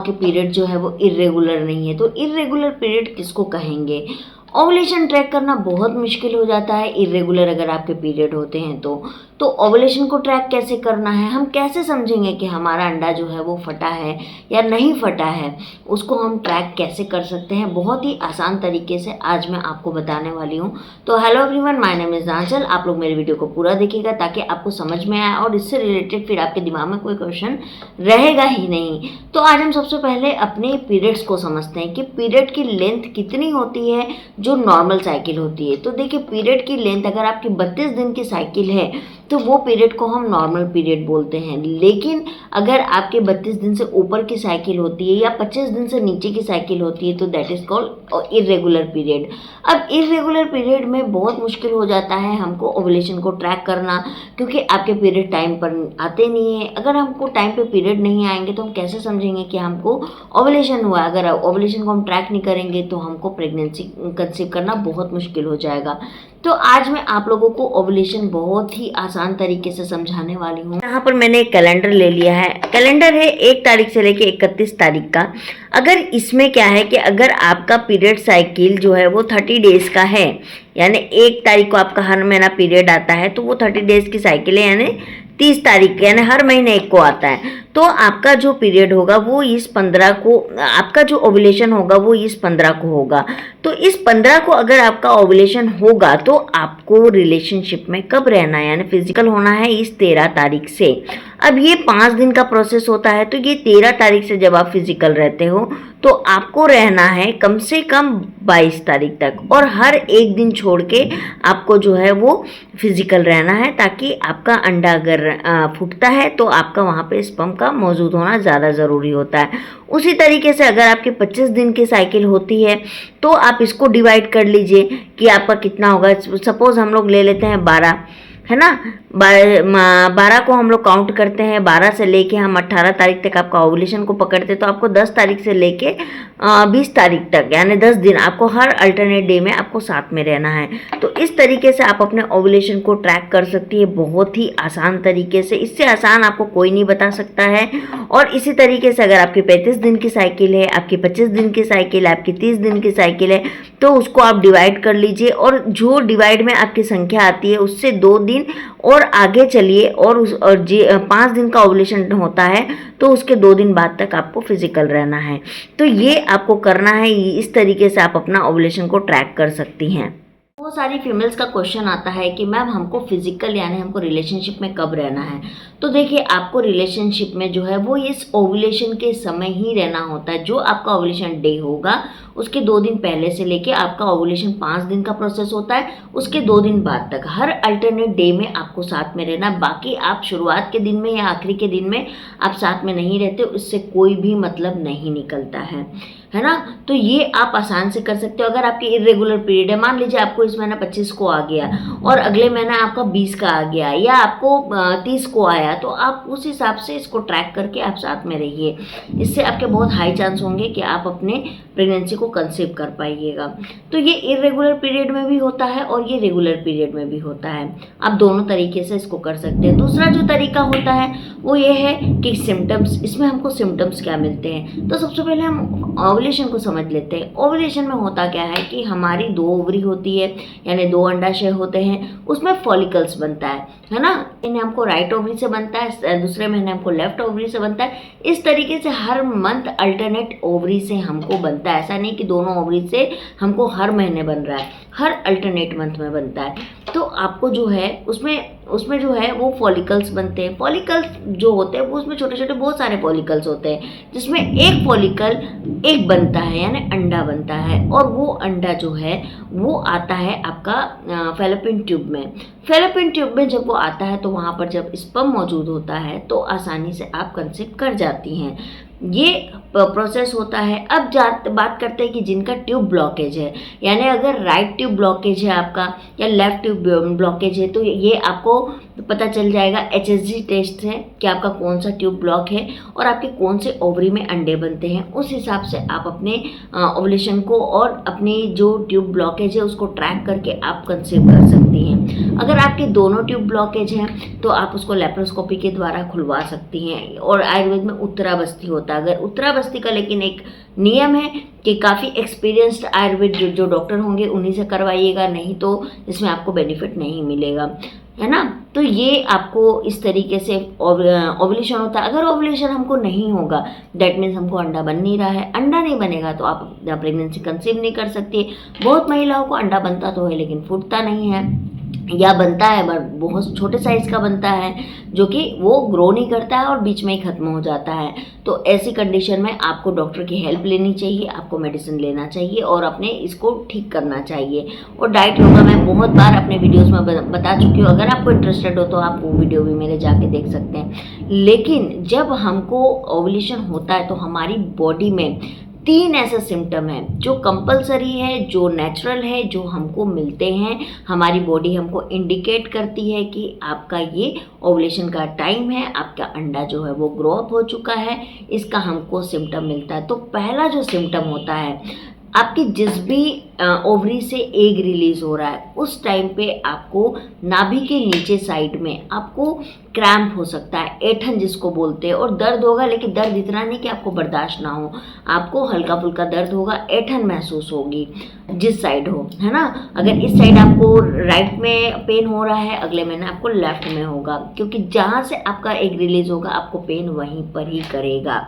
आपके पीरियड जो है वो इर्रेगुलर नहीं है। तो इर्रेगुलर पीरियड किसको कहेंगे? ओवुलेशन ट्रैक करना बहुत मुश्किल हो जाता है इर्रेगुलर अगर आपके पीरियड होते हैं तो ओवुलेशन को ट्रैक कैसे करना है? हम कैसे समझेंगे कि हमारा अंडा जो है वो फटा है या नहीं फटा है? उसको हम ट्रैक कैसे कर सकते हैं? बहुत ही आसान तरीके से आज मैं आपको बताने वाली हूँ। तो hello everyone, my name is Aanchal. आप लोग मेरे वीडियो को पूरा देखिएगा ताकि आपको समझ में आए और इससे रिलेटेड फिर आपके दिमाग में कोई क्वेश्चन रहेगा ही नहीं। तो आज हम सबसे पहले अपने पीरियड्स को समझते हैं कि पीरियड की लेंथ कितनी होती है जो नॉर्मल साइकिल होती है। तो देखिए, पीरियड की लेंथ अगर आपकी 32 दिन की साइकिल है तो वो पीरियड को हम नॉर्मल पीरियड बोलते हैं। लेकिन अगर आपके 32 दिन से ऊपर की साइकिल होती है या 25 दिन से नीचे की साइकिल होती है तो that is called irregular period. अब इर्रेगुलर पीरियड में बहुत मुश्किल हो जाता है हमको ओवुलेशन को ट्रैक करना, क्योंकि आपके पीरियड टाइम पर आते नहीं है। अगर हमको टाइम पे पीरियड नहीं आएंगे तो हम कैसे समझेंगे कि हमको ओवुलेशन हुआ? अगर ओवुलेशन को हम ट्रैक नहीं करेंगे तो हमको प्रेगनेंसी कंसीव करना बहुत मुश्किल हो जाएगा। तो आज मैं आप लोगों को ओवुलेशन बहुत ही आसान तरीके से समझाने वाली हूँ। यहाँ पर मैंने एक कैलेंडर ले लिया है। कैलेंडर है 1 तारीख से लेके 31 तारीख का। अगर इसमें क्या है कि अगर आपका पीरियड साइकिल जो है वो 30 डेज का है, यानी 1 तारीख को आपका हर महीना पीरियड आता है तो वो 30 डेज की साइकिल है, यानी 30 तारीख यानी हर महीने 1 को आता है। तो आपका जो पीरियड होगा वो इस 15 को, आपका जो ओवुलेशन होगा वो इस 15 को होगा। तो इस 15 को अगर आपका ओवुलेशन होगा तो आपको रिलेशनशिप में कब रहना है, यानी फिजिकल होना है इस 13 तारीख से। अब ये 5 दिन का प्रोसेस होता है, तो ये 13 तारीख से जब आप फिजिकल रहते हो तो आपको रहना है कम से कम 22 तारीख तक, और हर एक दिन छोड़ के आपको जो है वो फिजिकल रहना है, ताकि आपका अंडा अगर फूटता है तो आपका वहाँ पे स्पर्म का मौजूद होना ज़्यादा ज़रूरी होता है। उसी तरीके से अगर आपकी 25 दिन की साइकिल होती है तो आप इसको डिवाइड कर लीजिए कि आपका कितना होगा। सपोज हम लोग ले लेते हैं 12, है ना। 12 को हम लोग काउंट करते हैं, 12 से लेके हम 18 तारीख तक आपका ओवुलेशन को पकड़ते हैं, तो आपको 10 तारीख से लेके 20 तारीख तक यानी 10 दिन आपको हर अल्टरनेट डे में आपको साथ में रहना है। तो इस तरीके से आप अपने ओवुलेशन को ट्रैक कर सकती है बहुत ही आसान तरीके से। इससे आसान आपको कोई नहीं बता सकता है। और इसी तरीके से अगर आपकी 35 दिन की साइकिल है, आपकी 25 दिन की साइकिल है, आपकी 30 दिन की साइकिल है, तो उसको आप डिवाइड कर लीजिए, और जो डिवाइड में आपकी संख्या आती है उससे 2 दिन और आगे चलिए, और 5 दिन का ओवुलेशन होता है तो उसके 2 दिन बाद तक आपको फिजिकल रहना है। तो ये आपको करना है, इस तरीके से आप अपना ओवुलेशन को ट्रैक कर सकती हैं। बहुत सारी फीमेल्स का क्वेश्चन आता है कि मैम हमको फिजिकल यानी हमको रिलेशनशिप में कब रहना है? तो देखिए, आपको रिलेशनशिप में जो है वो इस ओवुलेशन के समय ही रहना होता है। जो आपका ओवुलेशन डे होगा उसके 2 दिन पहले से लेके आपका ओवुलेशन 5 दिन का प्रोसेस होता है, उसके 2 दिन बाद तक हर अल्टरनेट डे में आपको साथ में रहना। बाकी आप शुरुआत के दिन में या आखिरी के दिन में आप साथ में नहीं रहते, उससे कोई भी मतलब नहीं निकलता है ना। तो ये आप आसान से कर सकते हो। अगर आपकी इर्रेगुलर पीरियड है, मान लीजिए आपको इस महीना 25 को आ गया और अगले महीना आपका 20 का आ गया या आपको 30 को आया, तो आप उस हिसाब से इसको ट्रैक करके आप साथ में रहिए। इससे आपके बहुत हाई चांस होंगे कि आप अपने प्रेगनेंसी को कंसीव कर पाइएगा। तो ये इर्रेगुलर पीरियड में भी होता है और ये रेगुलर पीरियड में भी होता है। आप दोनों तरीके से इसको कर सकते हैं। दूसरा जो तरीका होता है वो ये है कि सिम्टम्स, इसमें हमको सिम्टम्स क्या मिलते हैं। तो सबसे पहले हम ओवुलेशन को समझ लेते हैं। ओवुलेशन में होता क्या है कि हमारी 2 ओवरी होती है, यानी 2 अंडाशय होते हैं, उसमें फॉलिकल्स बनता है ना। इन्हें हमको राइट ओवरी से बनता है, दूसरे महीने हमको लेफ्ट ओवरी से बनता है। इस तरीके से हर मंथ अल्टरनेट ओवरी से हमको बनता है। ऐसा नहीं कि दोनों ओवरी से हमको हर महीने बन रहा है, हर अल्टरनेट मंथ में बनता है। तो आपको जो है उसमें जो है वो फॉलिकल्स बनते हैं। फॉलिकल्स जो होते हैं वो उसमें छोटे छोटे बहुत सारे फॉलिकल्स होते हैं, जिसमें एक फॉलिकल एक बनता है यानी अंडा बनता है, और वो अंडा जो है वो आता है आपका फैलोपियन ट्यूब में। फैलोपियन ट्यूब में जब वो आता है तो वहाँ पर जब स्पर्म मौजूद होता है तो आसानी से आप कंसीव कर जाती हैं। ये प्रोसेस होता है। अब बात करते हैं कि जिनका ट्यूब ब्लॉकेज है, यानी अगर राइट ट्यूब ब्लॉकेज है आपका या लेफ्ट ट्यूब ब्लॉकेज है, तो ये आपको तो पता चल जाएगा HSG टेस्ट है कि आपका कौन सा ट्यूब ब्लॉक है और आपके कौन से ओवरी में अंडे बनते हैं। उस हिसाब से आप अपने ओवुलेशन को और अपनी जो ट्यूब ब्लॉकेज है उसको ट्रैक करके आप कंसीव कर सकती हैं। अगर आपके दोनों ट्यूब ब्लॉकेज हैं तो आप उसको लेप्रोस्कोपी के द्वारा खुलवा सकती हैं। और आयुर्वेद में उत्तराबस्ती होता है। अगर उत्तराबस्ती का लेकिन एक नियम है कि काफ़ी एक्सपीरियंस्ड आयुर्वेद जो डॉक्टर होंगे उन्हीं से करवाइएगा, नहीं तो इसमें आपको बेनिफिट नहीं मिलेगा, है ना। तो ये आपको इस तरीके से ओवुलेशन होता है। अगर ओवुलेशन हमको नहीं होगा दैट मीन्स हमको अंडा बन नहीं रहा है, अंडा नहीं बनेगा तो आप प्रेगनेंसी कंसीव नहीं कर सकती। बहुत महिलाओं को अंडा बनता तो है लेकिन फूटता नहीं है, या बनता है बट बहुत छोटे साइज़ का बनता है जो कि वो ग्रो नहीं करता है और बीच में ही ख़त्म हो जाता है। तो ऐसी कंडीशन में आपको डॉक्टर की हेल्प लेनी चाहिए, आपको मेडिसिन लेना चाहिए और अपने इसको ठीक करना चाहिए। और डाइट योगा मैं बहुत बार अपने वीडियोस में बता चुकी हूँ, अगर आपको इंटरेस्टेड हो तो आप वो वीडियो भी मेरे जाके देख सकते हैं। लेकिन जब हमको ओवुलेशन होता है तो हमारी बॉडी में 3 ऐसे सिम्टम हैं जो कंपलसरी है, जो नेचुरल है, जो हमको मिलते हैं। हमारी बॉडी हमको इंडिकेट करती है कि आपका ये ओवुलेशन का टाइम है, आपका अंडा जो है वो ग्रो अप हो चुका है, इसका हमको सिम्टम मिलता है। तो पहला जो सिम्टम होता है, आपकी जिस भी ओवरी से एग रिलीज हो रहा है उस टाइम पे आपको नाभि के नीचे साइड में आपको क्रैम्प हो सकता है, ऐंठन जिसको बोलते हैं, और दर्द होगा, लेकिन दर्द इतना नहीं कि आपको बर्दाश्त ना हो, आपको हल्का फुल्का दर्द होगा, ऐंठन महसूस होगी जिस साइड हो, है ना। अगर इस साइड आपको राइट में पेन हो रहा है, अगले महीने आपको लेफ्ट में होगा, क्योंकि जहाँ से आपका एग रिलीज होगा आपको पेन वहीं पर ही करेगा।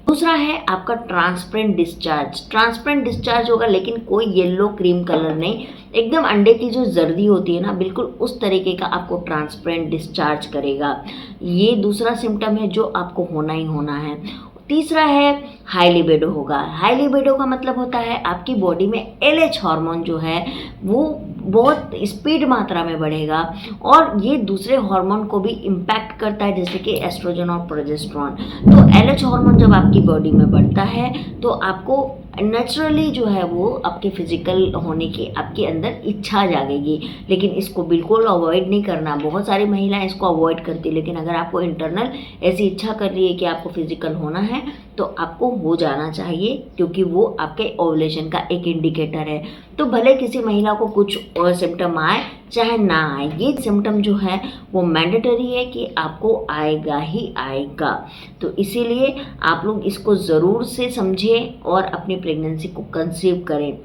दूसरा है आपका ट्रांसपेरेंट डिस्चार्ज। ट्रांसपेरेंट डिस्चार्ज होगा लेकिन कोई येलो क्रीम कलर नहीं, एकदम अंडे की जो जर्दी होती है ना, बिल्कुल उस तरीके का आपको ट्रांसपेरेंट डिस्चार्ज करेगा। ये दूसरा सिम्टम है जो आपको होना ही होना है। तीसरा है हाई लिबिडो होगा। हाई लिबिडो का मतलब होता है आपकी बॉडी में LH हार्मोन जो है वो बहुत स्पीड मात्रा में बढ़ेगा और ये दूसरे हार्मोन को भी इम्पैक्ट करता है, जैसे कि एस्ट्रोजन और प्रोजेस्टेरॉन। तो LH हार्मोन जब आपकी बॉडी में बढ़ता है तो आपको नेचुरली जो है वो आपके फिजिकल होने की आपके अंदर इच्छा जागेगी, लेकिन इसको बिल्कुल अवॉइड नहीं करना। बहुत सारी महिलाएं इसको अवॉइड करती, लेकिन अगर आपको इंटरनल ऐसी इच्छा कर रही है कि आपको फिजिकल होना है तो आपको हो जाना चाहिए, क्योंकि वो आपके ओवुलेशन का एक इंडिकेटर है। तो भले किसी महिला को कुछ सिम्टम आए चाहे ना आए, ये सिम्टम जो है वो मैंडेटरी है कि आपको आएगा ही आएगा। तो इसीलिए आप लोग इसको ज़रूर से समझें और अपनी प्रेगनेंसी को कंसीव करें।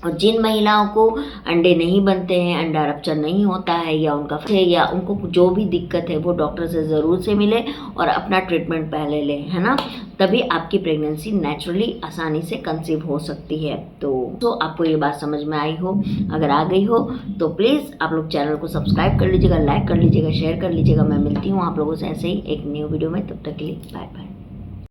और जिन महिलाओं को अंडे नहीं बनते हैं, अंडा रप्चर नहीं होता है, या उनको जो भी दिक्कत है वो डॉक्टर से ज़रूर से मिले और अपना ट्रीटमेंट पहले लें, है ना। तभी आपकी प्रेगनेंसी नेचुरली आसानी से कंसीव हो सकती है। तो आपको ये बात समझ में आई हो, अगर आ गई हो तो प्लीज़ आप लोग चैनल को सब्सक्राइब कर लीजिएगा, लाइक कर लीजिएगा, शेयर कर लीजिएगा। मैं मिलती हूँ आप लोगों से ऐसे ही एक न्यू वीडियो में, तब तक के लिए बाय बाय।